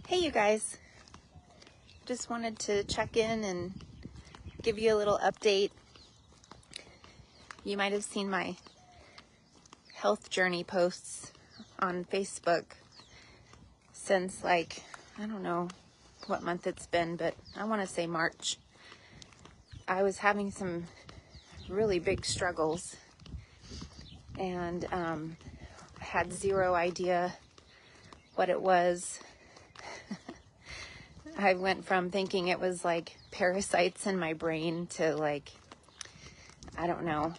Hey you guys, just wanted to check in and give you a little update. You might have seen my health journey posts on Facebook since I don't know what month it's been, but I want to say March. I was having some really big struggles and had zero idea what it was. I went from thinking it was parasites in my brain to I don't know,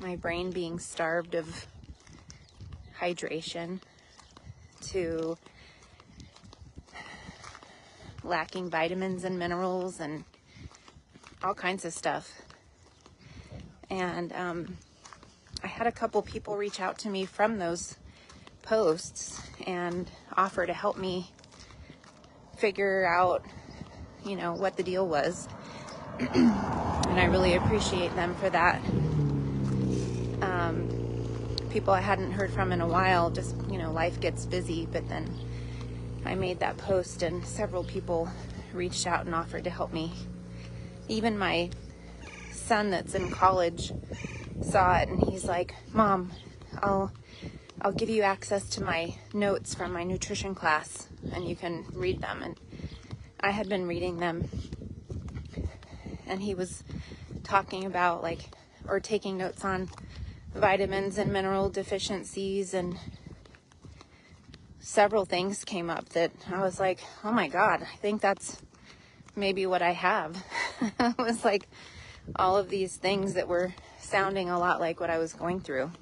my brain being starved of hydration to lacking vitamins and minerals and all kinds of stuff. And I had a couple people reach out to me from those posts and offer to help me figure out, what the deal was. And I really appreciate them for that. People I hadn't heard from in a while, just, life gets busy, but then I made that post and several people reached out and offered to help me. Even my son that's in college saw it and he's like, "Mom, I'll give you access to my notes from my nutrition class and you can read them." And I had been reading them and he was talking about or taking notes on vitamins and mineral deficiencies, and several things came up that I was like, oh my God, I think that's maybe what I have. It was all of these things that were sounding a lot like what I was going through.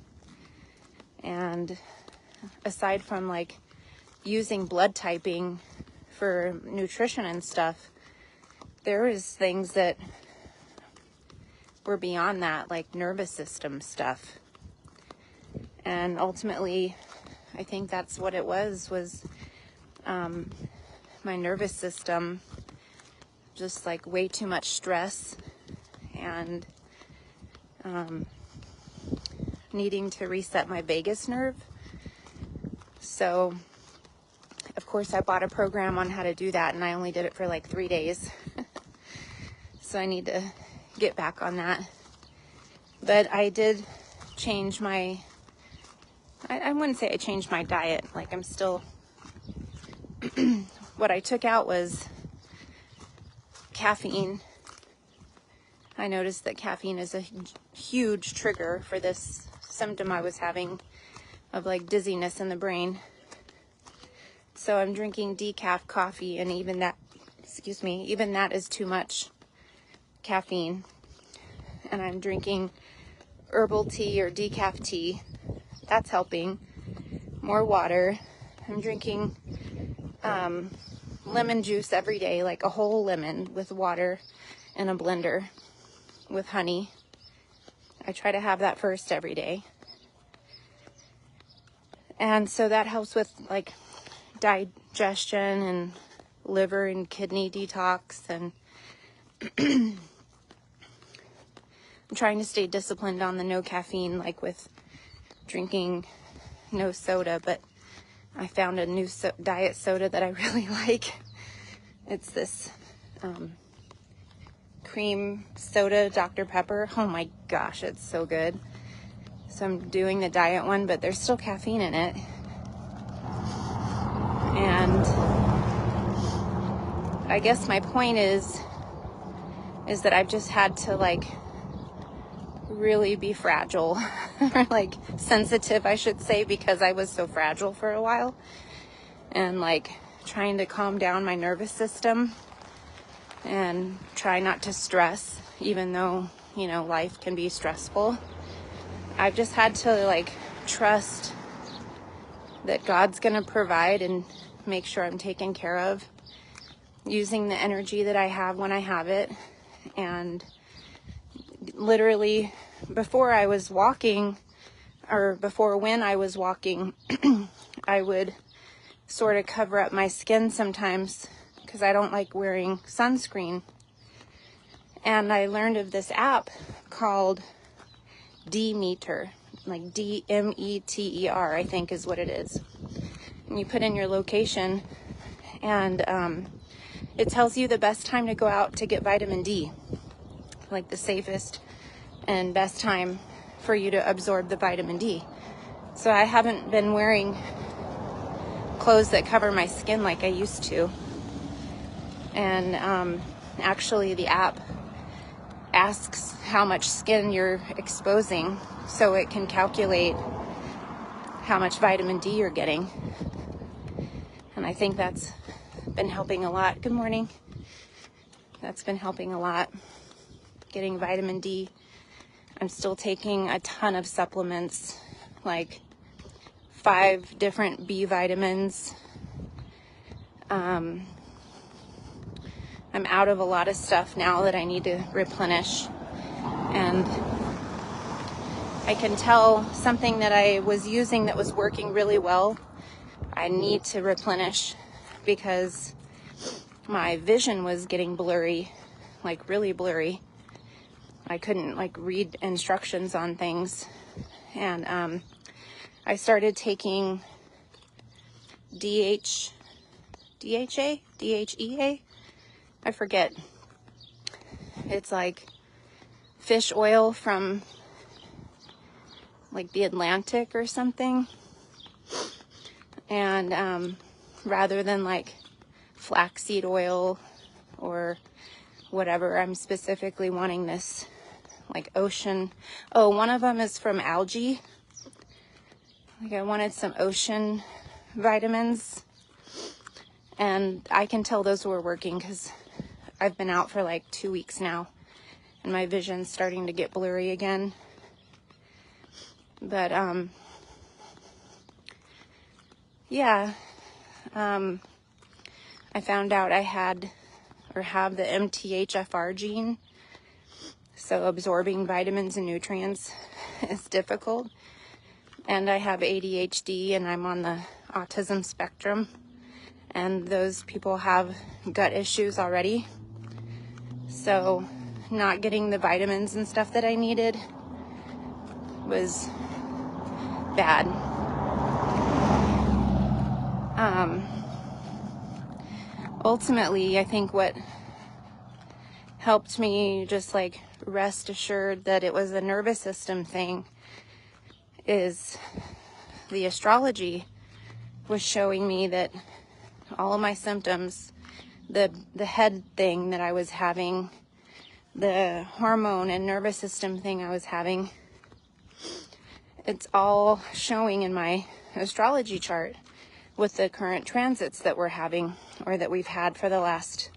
And aside from using blood typing for nutrition and stuff, there was things that were beyond that, like nervous system stuff. And ultimately, I think that's what it was my nervous system, just way too much stress and needing to reset my vagus nerve. So, of course, I bought a program on how to do that, and I only did it for 3 days. So I need to get back on that. But I did change my, I wouldn't say I changed my diet. I'm still, what I took out was caffeine. I noticed that caffeine is a huge trigger for this symptom I was having of dizziness in the brain. So I'm drinking decaf coffee, and even that is too much caffeine. And I'm drinking herbal tea or decaf tea. That's helping. More water. I'm drinking lemon juice every day, a whole lemon with water in a blender with honey. I try to have that first every day. And so that helps with digestion and liver and kidney detox. And I'm trying to stay disciplined on the no caffeine, with drinking no soda, but I found a new diet soda that I really like. It's this cream soda, Dr. Pepper. Oh my gosh, it's so good. So I'm doing the diet one, but there's still caffeine in it. And I guess my point is that I've just had to really be fragile or sensitive, I should say, because I was so fragile for a while, and trying to calm down my nervous system and try not to stress, even though, life can be stressful. I've just had to trust that God's gonna provide and make sure I'm taken care of, using the energy that I have when I have it. And literally before I was walking, or before when I was walking, I would sort of cover up my skin sometimes because I don't like wearing sunscreen. And I learned of this app called Demeter, Demeter, I think is what it is. And you put in your location And it tells you the best time to go out to get vitamin D, like the safest and best time for you to absorb the vitamin D. So I haven't been wearing clothes that cover my skin like I used to. And actually the app asks how much skin you're exposing so it can calculate how much vitamin D you're getting. And I think that's been helping a lot. Good morning. That's been helping a lot, getting vitamin D. I'm still taking a ton of supplements, like 5 different B vitamins. I'm out of a lot of stuff now that I need to replenish. And I can tell something that I was using that was working really well, I need to replenish, because my vision was getting blurry, like really blurry. I couldn't like read instructions on things. And I started taking DHEA? I forget. It's like fish oil from like the Atlantic or something. And rather than like flaxseed oil or whatever, I'm specifically wanting this like ocean. Oh, one of them is from algae. Like I wanted some ocean vitamins, and I can tell those were working because I've been out for like 2 weeks now and my vision's starting to get blurry again. But yeah, I found out I had or have the MTHFR gene, so absorbing vitamins and nutrients is difficult. And I have ADHD and I'm on the autism spectrum, and those people have gut issues already. So not getting the vitamins and stuff that I needed was bad. Ultimately, I think what helped me just like rest assured that it was a nervous system thing is the astrology was showing me that all of my symptoms, the head thing that I was having, the hormone and nervous system thing I was having, it's all showing in my astrology chart with the current transits that we're having, or that we've had for the last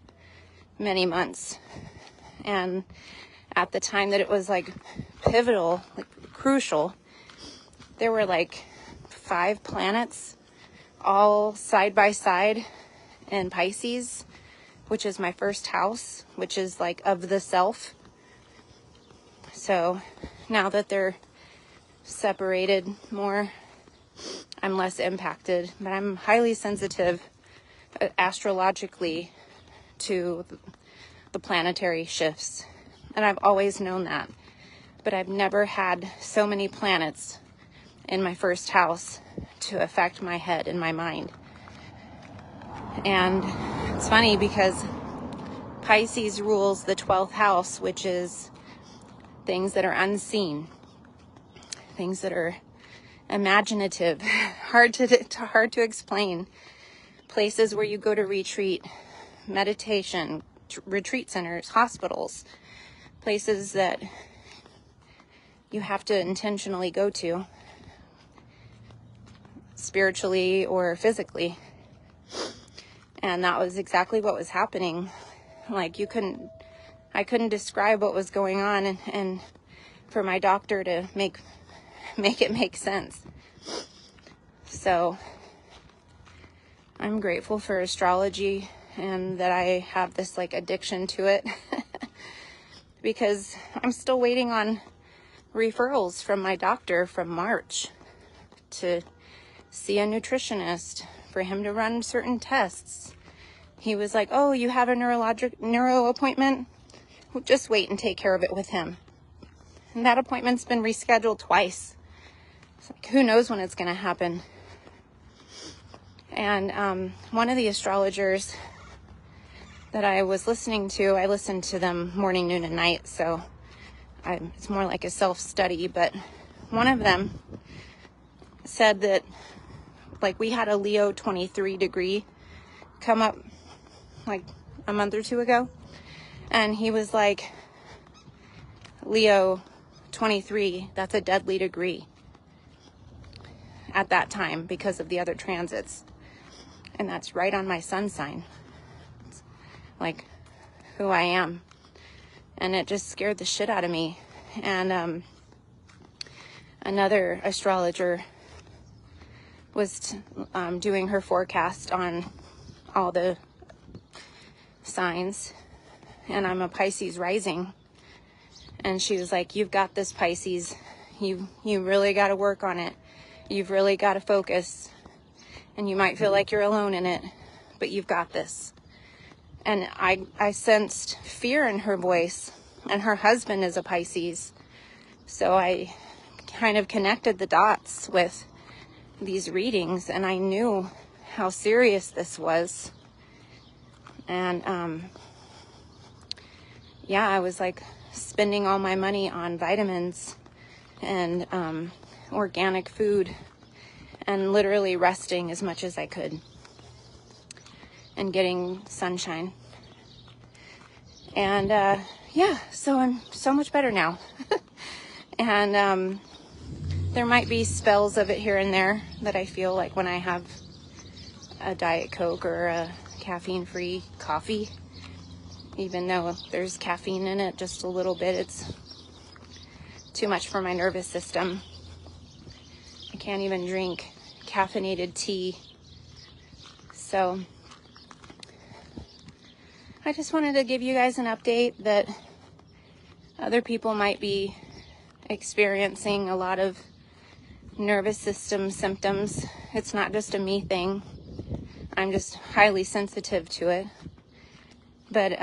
many months. And at the time that it was like pivotal, like crucial, there were like 5 planets all side by side in Pisces, which is my first house, which is like of the self. So now that they're separated more, I'm less impacted, but I'm highly sensitive astrologically to the planetary shifts. And I've always known that, but I've never had so many planets in my first house to affect my head and my mind. And it's funny because Pisces rules the 12th house, which is things that are unseen, things that are imaginative, hard to explain, places where you go to retreat, meditation, retreat centers, hospitals, places that you have to intentionally go to, spiritually or physically. And that was exactly what was happening. Like I couldn't describe what was going on, and for my doctor to make it make sense. So I'm grateful for astrology and that I have this like addiction to it because I'm still waiting on referrals from my doctor from March to see a nutritionist for him to run certain tests. He was like, oh, you have a neuro appointment? Well, just wait and take care of it with him. And that appointment's been rescheduled twice. It's like, who knows when it's going to happen? And one of the astrologers that I was listening to, I listened to them morning, noon, and night, so it's more like a self-study, but one of them said that, like, we had a Leo 23 degree come up like a month or two ago, and he was like, Leo 23, that's a deadly degree at that time because of the other transits, and that's right on my sun sign. It's like who I am, and it just scared the shit out of me. And another astrologer was doing her forecast on all the signs, and I'm a Pisces rising, and she was like, you've got this, Pisces. You really got to work on it. You've really got to focus, and you might feel like you're alone in it, but you've got this. And I sensed fear in her voice, and her husband is a Pisces, so I kind of connected the dots with these readings, and I knew how serious this was. And yeah, I was like spending all my money on vitamins and organic food, and literally resting as much as I could and getting sunshine. And yeah, so I'm so much better now. And there might be spells of it here and there that I feel like when I have a Diet Coke or a caffeine-free coffee, even though there's caffeine in it just a little bit, it's too much for my nervous system. I can't even drink caffeinated tea. So I just wanted to give you guys an update that other people might be experiencing a lot of nervous system symptoms. It's not just a me thing. I'm just highly sensitive to it. But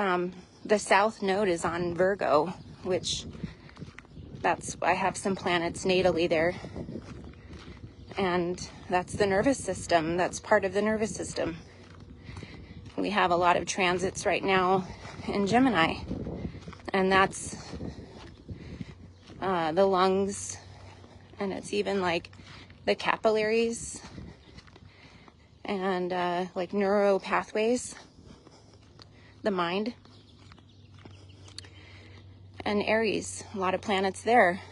the South Node is on Virgo, which I have some planets natally there. And that's the nervous system. That's part of the nervous system. We have a lot of transits right now in Gemini, and that's the lungs, and it's even like the capillaries and like neuro pathways, the mind. And Aries, a lot of planets there,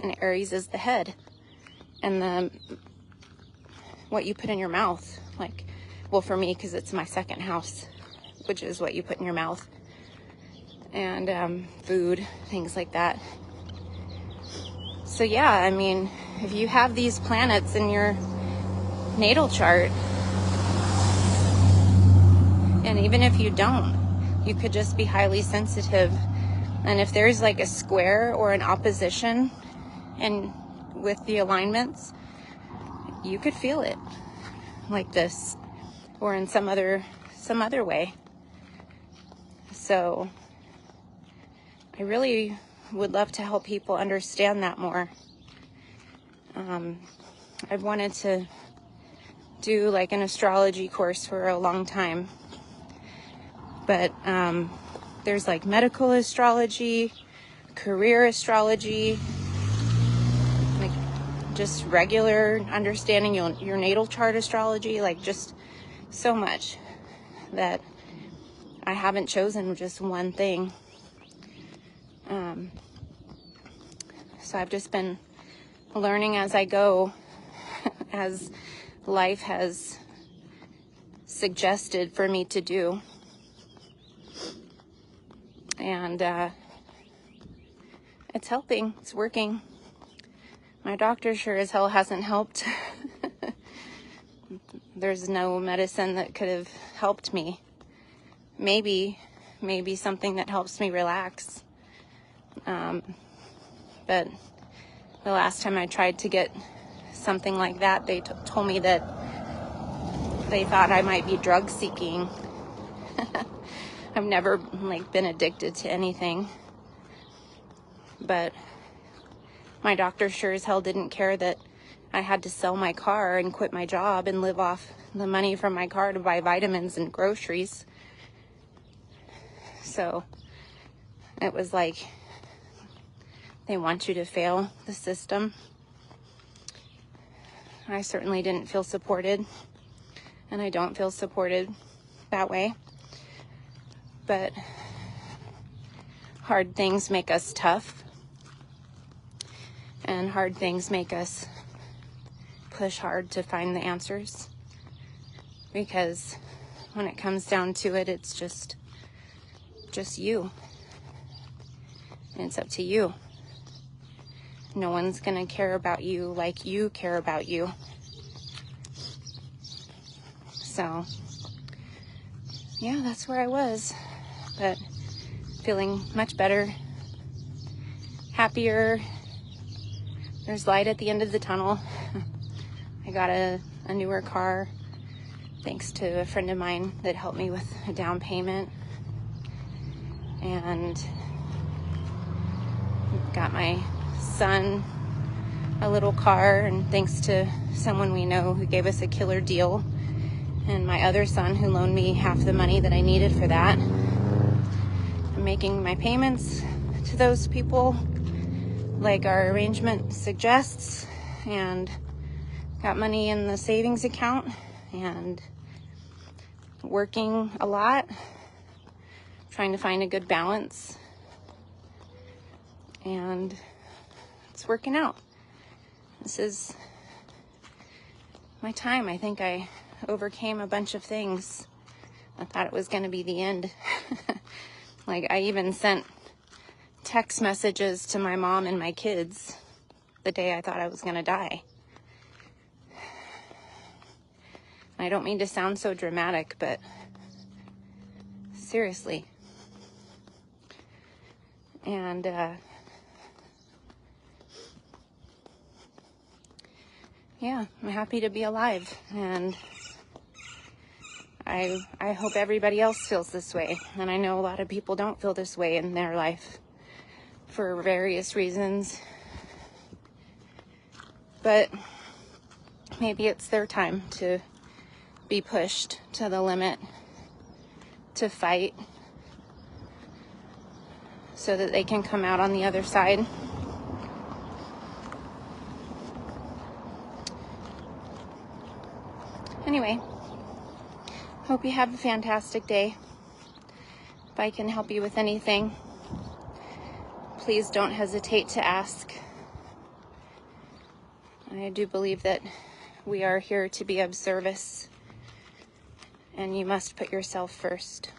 and Aries is the head, and what you put in your mouth, like, well, for me, because it's my second house, which is what you put in your mouth, and food, things like that. So yeah, I mean, if you have these planets in your natal chart, and even if you don't, you could just be highly sensitive. And if there's like a square or an opposition and with the alignments, you could feel it like this or in some other way. So I really would love to help people understand that more. I've wanted to do like an astrology course for a long time, but there's like medical astrology, career astrology, like just regular understanding your natal chart astrology, like just so much that I haven't chosen just one thing. So I've just been learning as I go, as life has suggested for me to do. And it's helping. It's working. My doctor sure as hell hasn't helped. There's no medicine that could have helped me. Maybe something that helps me relax. But the last time I tried to get something like that, they told me that they thought I might be drug seeking. I've never been addicted to anything, but my doctor sure as hell didn't care that I had to sell my car and quit my job and live off the money from my car to buy vitamins and groceries. So it was like, they want you to fail the system. I certainly didn't feel supported, and I don't feel supported that way. But hard things make us tough, and hard things make us push hard to find the answers, because when it comes down to it, it's just you. And it's up to you. No one's gonna care about you like you care about you. So, yeah, that's where I was. But feeling much better, happier. There's light at the end of the tunnel. I got a newer car thanks to a friend of mine that helped me with a down payment. And got my son a little car, and thanks to someone we know who gave us a killer deal, and my other son who loaned me half the money that I needed for that. I'm making my payments to those people like our arrangement suggests, and got money in the savings account, and working a lot, trying to find a good balance, and it's working out. This is my time. I think I overcame a bunch of things. I thought it was going to be the end. Like, I even sent text messages to my mom and my kids the day I thought I was going to die. I don't mean to sound so dramatic, but seriously. And yeah, I'm happy to be alive, and I hope everybody else feels this way. And I know a lot of people don't feel this way in their life for various reasons, but maybe it's their time to be pushed to the limit, to fight, so that they can come out on the other side. Anyway, hope you have a fantastic day. If I can help you with anything, please don't hesitate to ask. I do believe that we are here to be of service, and you must put yourself first.